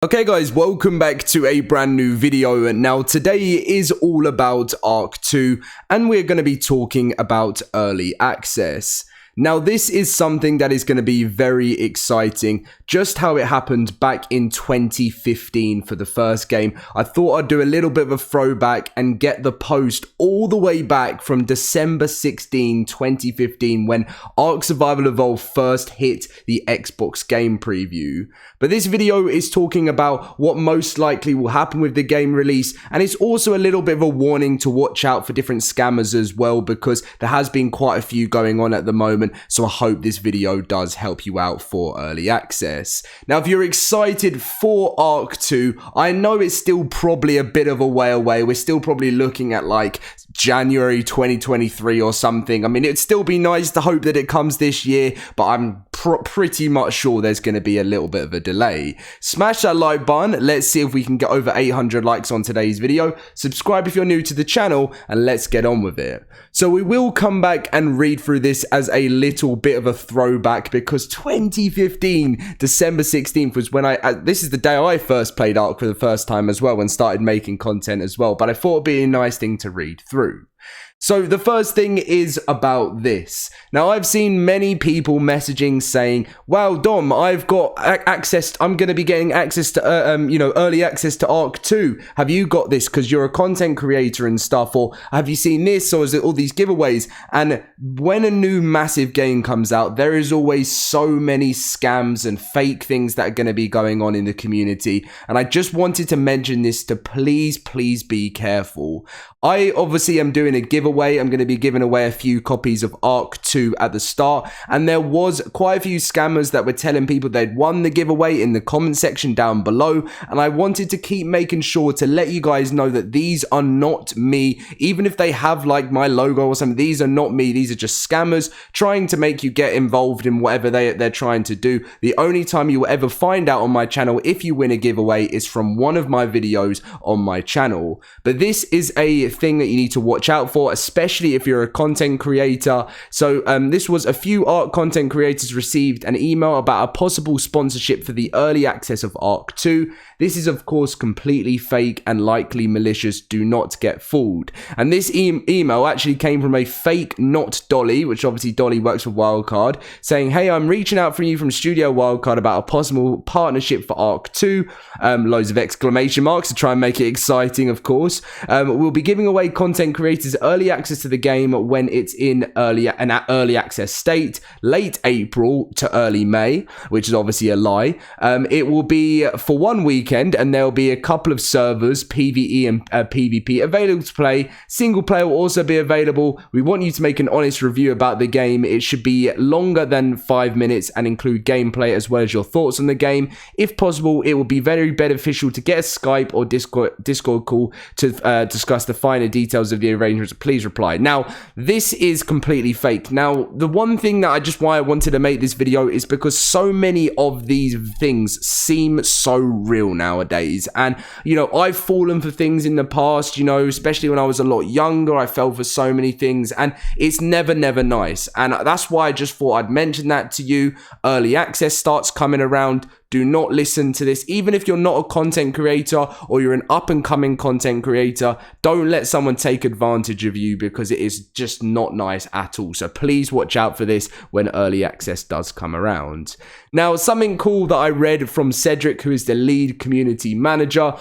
Okay guys, welcome back to a brand new video. Now today is all about ARK 2 and we're going to be talking about early access. Now this is something that is going to be very exciting, just how it happened back in 2015 for the first game. I thought I'd do a little bit of a throwback and get the post all the way back from December 16, 2015 when ARK Survival Evolved first hit the Xbox game preview. But this video is talking about what most likely will happen with the game release, and it's also a little bit of a warning to watch out for different scammers as well, because there has been quite a few going on at the moment. So I hope this video does help you out for early access. Now, if you're excited for ARK 2, I know it's still probably a bit of a way away. We're still probably looking at like January 2023 or something. I mean, it'd still be nice to hope that it comes this year, but I'm pretty much sure there's going to be a little bit of a delay. Smash that like button. Let's see if we can get over 800 likes on today's video. Subscribe if you're new to the channel, and let's get on with it. So we will come back and read through this as a little bit of a throwback, because 2015 December 16th was when this is the day I first played ARK for the first time as well, and started making content as well, but I thought it'd be a nice thing to read through. So the first thing is about this. Now, I've seen many people messaging saying, wow, Dom, I've got access, I'm going to be getting access to, early access to ARK 2. Have you got this because you're a content creator and stuff? Or have you seen this? Or is it all these giveaways? And when a new massive game comes out, there is always so many scams and fake things that are going to be going on in the community. And I just wanted to mention this to please be careful. I obviously am doing a giveaway. I'm going to be giving away a few copies of ARK 2 at the start, and there was quite a few scammers that were telling people they'd won the giveaway in the comment section down below, and I wanted to keep making sure to let you guys know that these are not me. Even if they have like my logo or something, these are not me. These are just scammers trying to make you get involved in whatever they're trying to do. The only time you will ever find out on my channel if you win a giveaway is from one of my videos on my channel. But this is a thing that you need to watch out for, especially if you're a content creator. So this was a few ARK content creators received an email about a possible sponsorship for the early access of ARK 2. This is of course completely fake and likely malicious. Do not get fooled. And this email actually came from a fake not Dolly, which obviously Dolly works for Wildcard, saying, hey, I'm reaching out for you from Studio Wildcard about a possible partnership for ARK 2. Loads of exclamation marks to try and make it exciting, of course. We'll be giving away content creators early access to the game when it's in an early access state, late April to early May, which is obviously a lie. It will be for 1 weekend, and there'll be a couple of servers, PvE and PvP, available to play. Single player will also be available. We want you to make an honest review about the game. It should be longer than 5 minutes and include gameplay as well as your thoughts on the game. If possible, it will be very beneficial to get a Skype or Discord call to discuss the finer details of the arrangements. Please reply. Now, this is completely fake. Now, the one thing that why I wanted to make this video is because so many of these things seem so real nowadays. And, you know, I've fallen for things in the past, you know, especially when I was a lot younger. I fell for so many things, and it's never nice. And that's why I just thought I'd mention that to you. Early access starts coming around. Do not listen to this. Even if you're not a content creator or you're an up-and-coming content creator, don't let someone take advantage of you, because it is just not nice at all. So please watch out for this when early access does come around. Now, something cool that I read from Cedric, who is the lead community manager,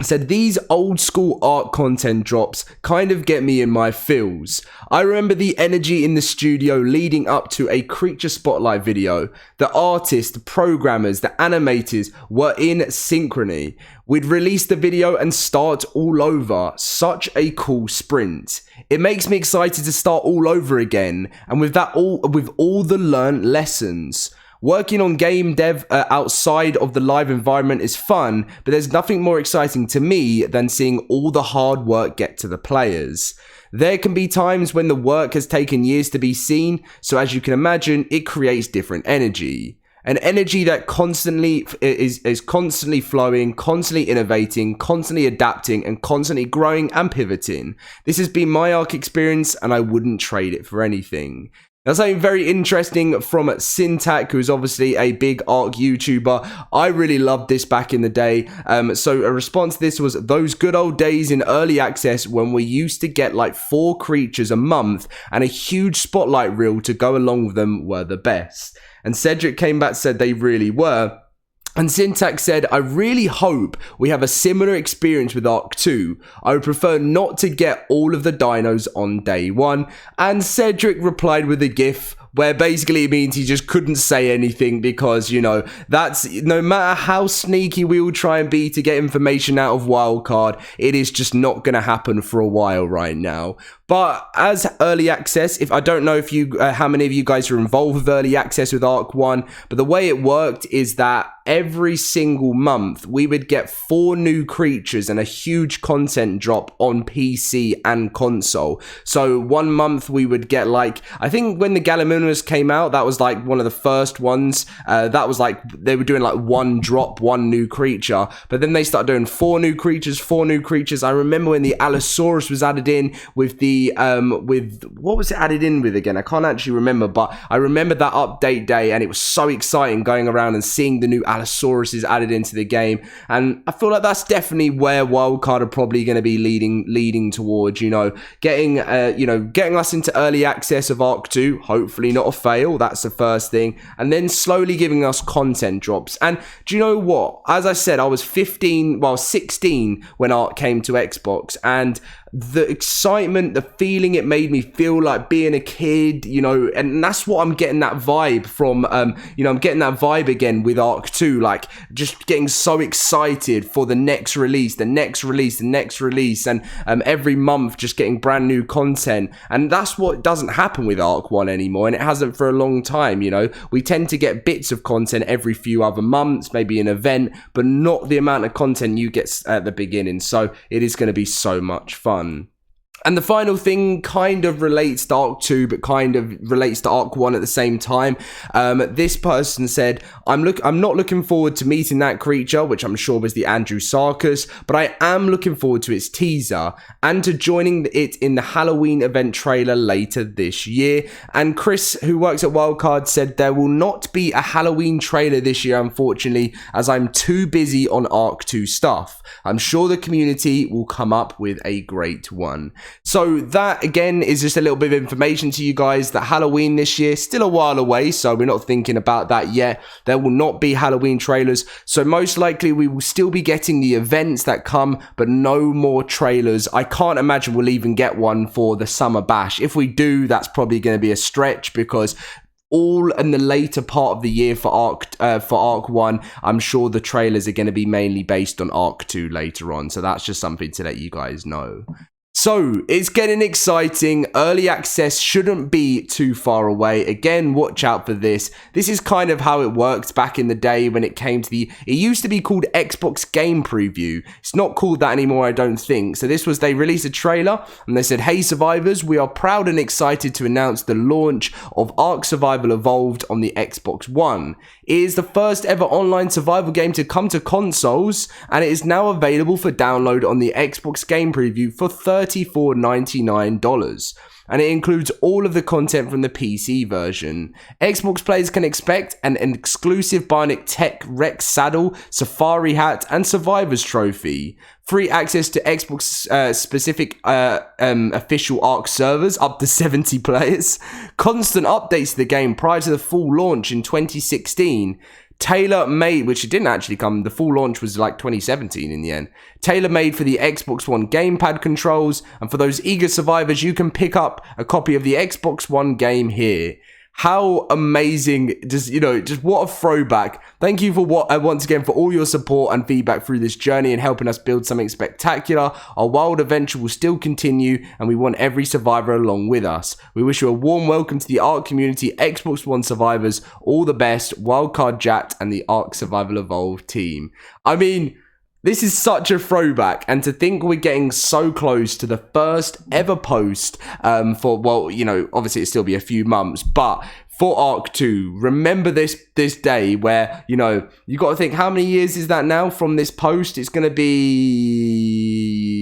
said these old school ARK content drops kind of get me in my feels. I remember the energy in the studio leading up to a Creature Spotlight video. The artists, the programmers, the animators were in synchrony. We'd release the video and start all over. Such a cool sprint. It makes me excited to start all over again, and with all the learned lessons. Working on game dev outside of the live environment is fun, but there's nothing more exciting to me than seeing all the hard work get to the players. There can be times when the work has taken years to be seen, so as you can imagine, it creates different energy. An energy that constantly is constantly flowing, constantly innovating, constantly adapting, and constantly growing and pivoting. This has been my ARK experience, and I wouldn't trade it for anything. Now, something very interesting from Syntac, who's obviously a big ARK YouTuber. I really loved this back in the day. So a response to this was, those good old days in early access when we used to get like 4 creatures a month and a huge spotlight reel to go along with them were the best. And Cedric came back and said they really were. And Syntax said, I really hope we have a similar experience with ARK 2. I would prefer not to get all of the dinos on day 1. And Cedric replied with a gif where basically it means he just couldn't say anything because, you know, that's no matter how sneaky we will try and be to get information out of Wildcard, it is just not going to happen for a while right now. But as early access, if I don't know if you how many of you guys are involved with early access with ARK 1, but the way it worked is that every single month we would get 4 new creatures and a huge content drop on PC and console. So one month we would get like, I think when the Gallimimus came out, that was like one of the first ones. That was like, they were doing like 1 drop, 1 new creature, but then they started doing 4 new creatures, 4 new creatures. I remember when the Allosaurus was added in with the with what was it added in with again? I can't actually remember, but I remember that update day and it was so exciting going around and seeing the new Allosauruses added into the game. And I feel like that's definitely where Wildcard are probably going to be leading towards, you know, getting us into early access of ARK 2, hopefully not a fail, that's the first thing, and then slowly giving us content drops. And do you know what? As I said, I was 16 when ARK came to Xbox, and the excitement, the feeling it made me feel like being a kid, you know, and that's what I'm getting that vibe from, I'm getting that vibe again with ARK 2, like just getting so excited for the next release, and every month just getting brand new content. And that's what doesn't happen with ARK 1 anymore, and it hasn't for a long time, you know. We tend to get bits of content every few other months, maybe an event, but not the amount of content you get at the beginning. So it is going to be so much fun. And the final thing kind of relates to ARK 2, but kind of relates to ARK 1 at the same time. This person said, I'm not looking forward to meeting that creature, which I'm sure was the Andrewsarchus, but I am looking forward to its teaser and to joining it in the Halloween event trailer later this year. And Chris, who works at Wildcard, said there will not be a Halloween trailer this year, unfortunately, as I'm too busy on ARK 2 stuff. I'm sure the community will come up with a great one. So that again is just a little bit of information to you guys that Halloween this year, still a while away, so we're not thinking about that yet. There will not be Halloween trailers, so most likely we will still be getting the events that come, but no more trailers. I can't imagine we'll even get one for the Summer Bash. If we do, that's probably going to be a stretch, because all in the later part of the year for ARK 1, I'm sure the trailers are going to be mainly based on ARK 2 later on, so that's just something to let you guys know. So, it's getting exciting. Early access shouldn't be too far away. Again, watch out for this. This is kind of how it worked back in the day when it came to it used to be called Xbox Game Preview. It's not called that anymore, I don't think. So this was, they released a trailer and they said, hey survivors, we are proud and excited to announce the launch of ARK Survival Evolved on the Xbox One. It is the first ever online survival game to come to consoles, and it is now available for download on the Xbox Game Preview for $34.99. And it includes all of the content from the PC version. Xbox players can expect an exclusive Bionic Tech Rex saddle, Safari hat, and Survivor's Trophy. Free access to Xbox specific official ARK servers, up to 70 players. Constant updates to the game prior to the full launch in 2016. Tailor-made, which it didn't actually come, the full launch was like 2017 in the end. Tailor-made for the Xbox One gamepad controls, and for those eager survivors, you can pick up a copy of the Xbox One game here. How amazing, just what a throwback. Thank you for once again for all your support and feedback through this journey and helping us build something spectacular. Our wild adventure will still continue, and we want every survivor along with us. We wish you a warm welcome to the ARK community, Xbox One survivors. All the best, Wildcard Jack and the ARK Survival Evolved team. I mean, this is such a throwback, and to think we're getting so close to the first ever post for, well, obviously it'll still be a few months, but for ARK 2. Remember this day where, you know, you got to think, how many years is that now from this post? It's going to be,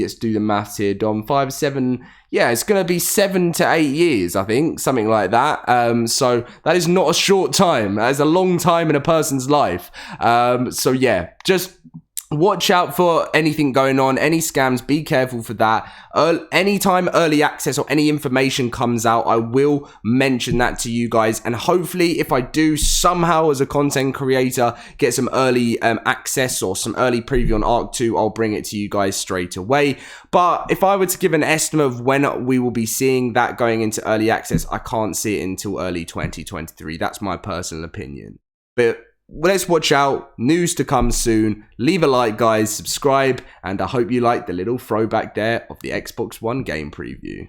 let's do the maths here, Dom, 5, 7, yeah, it's going to be 7 to 8 years, I think, something like that. So that is not a short time. That is a long time in a person's life. So yeah, just watch out for anything going on, any scams, be careful for that. Anytime early access or any information comes out, I will mention that to you guys. And hopefully, if I do somehow as a content creator get some early access or some early preview on ARK 2, I'll bring it to you guys straight away. But if I were to give an estimate of when we will be seeing that going into early access, I can't see it until early 2023. That's my personal opinion. But let's watch out. News to come soon. Leave a like, guys. Subscribe. And I hope you liked the little throwback there of the Xbox One game preview.